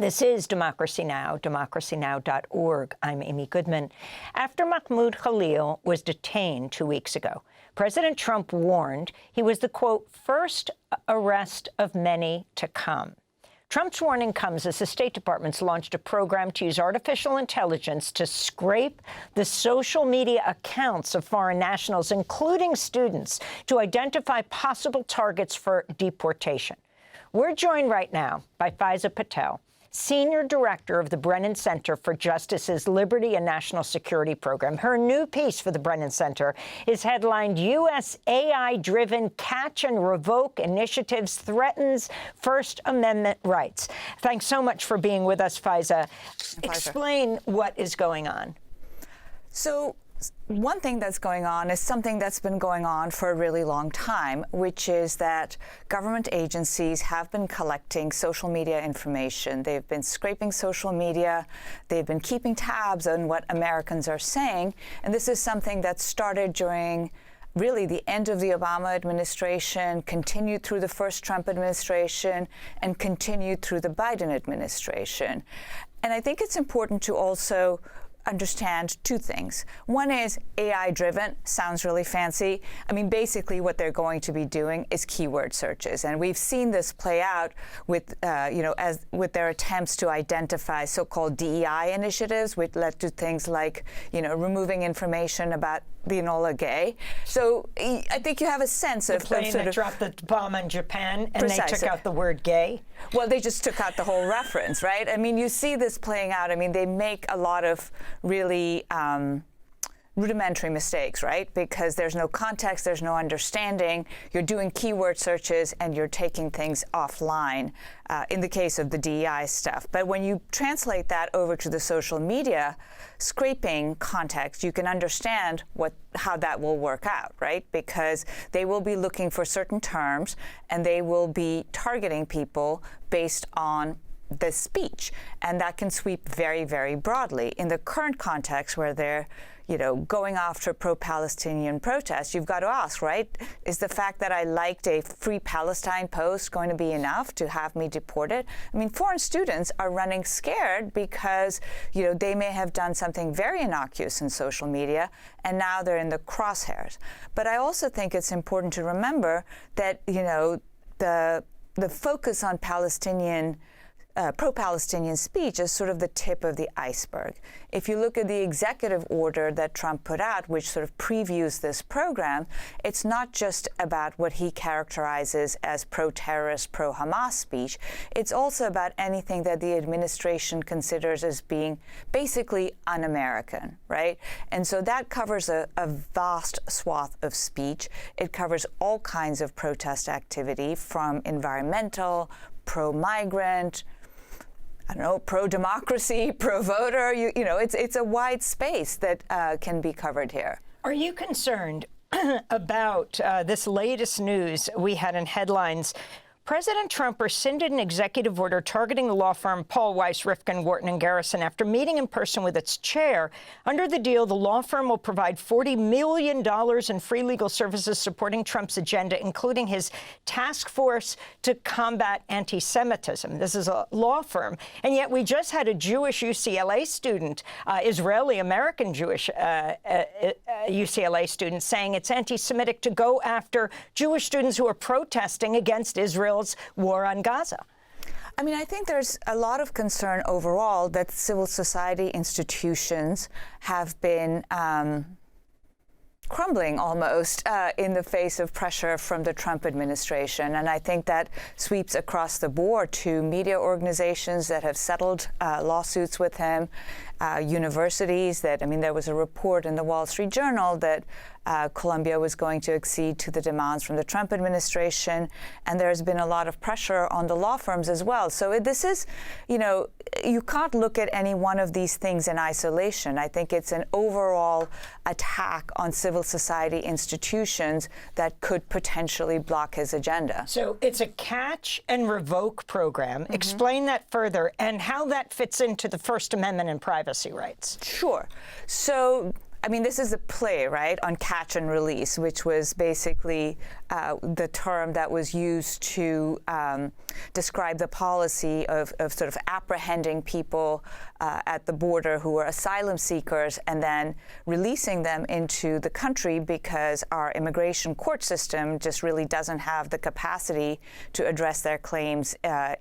This is Democracy Now!, democracynow.org. I'm Amy Goodman. After Mahmoud Khalil was detained 2 weeks ago, President Trump warned he was the, quote, first arrest of many to come. Trump's warning comes as the State Department's launched a program to use artificial intelligence to scrape the social media accounts of foreign nationals, including students, to identify possible targets for deportation. We're joined right now by Faiza Patel, Senior Director of the Brennan Center for Justice's Liberty and National Security Program. Her new piece for the Brennan Center is headlined, U.S. AI-driven catch and revoke initiatives threatens First Amendment rights. Thanks so much for being with us, Faiza. Explain what is going on. So one thing that's going on is something that's been going on for a really long time, which is that government agencies have been collecting social media information. They've been scraping social media. They've been keeping tabs on what Americans are saying. And this is something that started during really the end of the Obama administration, continued through the first Trump administration, and continued through the Biden administration. And I think it's important to also understand two things. One is AI-driven, sounds really fancy. I mean, basically what they're going to be doing is keyword searches. And we've seen this play out with, as with their attempts to identify so-called DEI initiatives, which led to things like, removing information about the Enola Gay. So I think you have a sense of... The plane that dropped the bomb on Japan, and Precisely. They took out the word gay? Well, they just took out the whole reference, right? I mean, you see this playing out. I mean, they make a lot of really rudimentary mistakes, right? Because there's no context, there's no understanding. You're doing keyword searches and you're taking things offline in the case of the DEI stuff. But when you translate that over to the social media scraping context, you can understand how that will work out, right? Because they will be looking for certain terms and they will be targeting people based on the speech, and that can sweep very, very broadly. In the current context where they're, going after pro-Palestinian protests, you've got to ask, right, is the fact that I liked a Free Palestine post going to be enough to have me deported? I mean, foreign students are running scared because, they may have done something very innocuous in social media, and now they're in the crosshairs. But I also think it's important to remember that, the focus on pro-Palestinian speech is sort of the tip of the iceberg. If you look at the executive order that Trump put out, which sort of previews this program, it's not just about what he characterizes as pro-terrorist, pro-Hamas speech. It's also about anything that the administration considers as being basically un-American, right? And so that covers a vast swath of speech. It covers all kinds of protest activity, from environmental, pro-migrant, pro-democracy, pro-voter. It's a wide space that can be covered here. Are you concerned about this latest news we had in headlines? President Trump rescinded an executive order targeting the law firm Paul Weiss, Rifkin, Wharton & Garrison after meeting in person with its chair. Under the deal, the law firm will provide $40 million in free legal services supporting Trump's agenda, including his task force to combat anti-Semitism. This is a law firm. And yet we just had a Jewish UCLA student, Israeli-American Jewish UCLA student, saying it's anti-Semitic to go after Jewish students who are protesting against Israel's war on Gaza. I mean, I think there's a lot of concern overall that civil society institutions have been crumbling almost in the face of pressure from the Trump administration. And I think that sweeps across the board to media organizations that have settled lawsuits with him, universities that, there was a report in the Wall Street Journal that Columbia was going to accede to the demands from the Trump administration, and there's been a lot of pressure on the law firms as well. So this is, you can't look at any one of these things in isolation. I think it's an overall attack on civil society institutions that could potentially block his agenda. So it's a catch and revoke program. Mm-hmm. Explain that further and how that fits into the First Amendment and privacy rights. Sure. So this is a play, right, on catch and release, which was basically the term that was used to describe the policy of sort of apprehending people at the border who were asylum seekers and then releasing them into the country because our immigration court system just really doesn't have the capacity to address their claims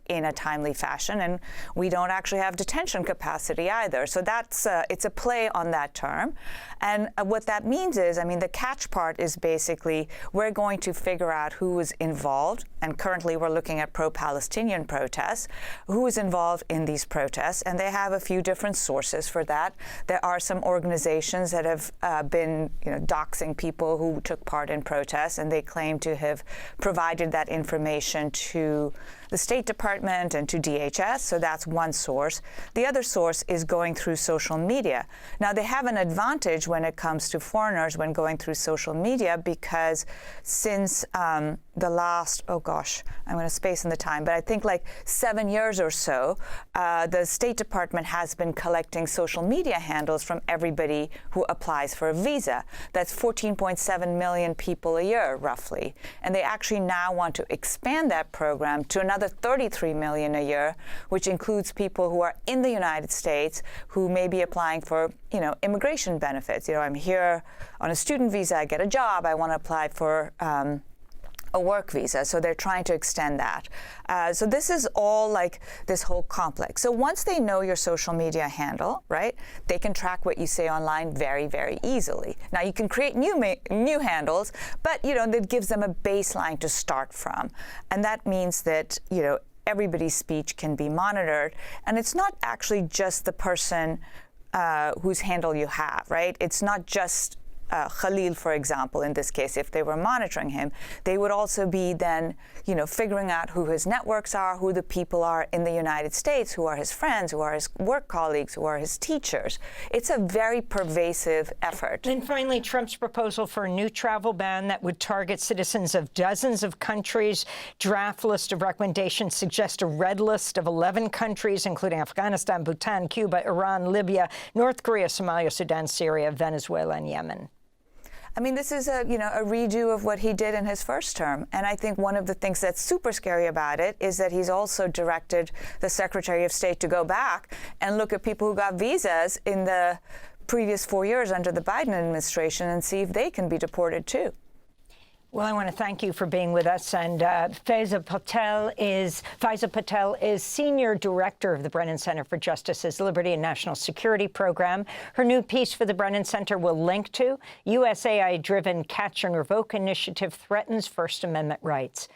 in a timely fashion. And we don't actually have detention capacity either. So that's it's a play on that term. And what that means is, I mean, the catch part is basically we're going to figure out who is involved, and currently we're looking at pro-Palestinian protests, who is involved in these protests, and they have a few different sources for that. There are some organizations that have been, doxing people who took part in protests, and they claim to have provided that information to the State Department and to DHS, so that's one source. The other source is going through social media. Now, they have an advantage when it comes to foreigners when going through social media because since the last, I'm going to space in the time, but I think like 7 years or so, the State Department has been collecting social media handles from everybody who applies for a visa. That's 14.7 million people a year, roughly. And they actually now want to expand that program to another 33 million a year, which includes people who are in the United States who may be applying for, immigration benefits. I'm here on a student visa, I get a job, I want to apply for a work visa, so they're trying to extend that. So this is all like this whole complex. So once they know your social media handle, right, they can track what you say online very, very easily. Now you can create new handles, but that gives them a baseline to start from, and that means that everybody's speech can be monitored, and it's not actually just the person whose handle you have, right? It's not just Khalil, for example, in this case, if they were monitoring him, they would also be then, figuring out who his networks are, who the people are in the United States, who are his friends, who are his work colleagues, who are his teachers. It's a very pervasive effort. And finally, Trump's proposal for a new travel ban that would target citizens of dozens of countries. Draft list of recommendations suggests a red list of 11 countries, including Afghanistan, Bhutan, Cuba, Iran, Libya, North Korea, Somalia, Sudan, Syria, Venezuela, and Yemen. I mean, this is a redo of what he did in his first term. And I think one of the things that's super scary about it is that he's also directed the Secretary of State to go back and look at people who got visas in the previous 4 years under the Biden administration and see if they can be deported too. Well, I want to thank you for being with us. And Faiza Patel is Senior Director of the Brennan Center for Justice's Liberty and National Security Program. Her new piece for the Brennan Center will link to USAID-driven Catch and Revoke initiative threatens First Amendment rights.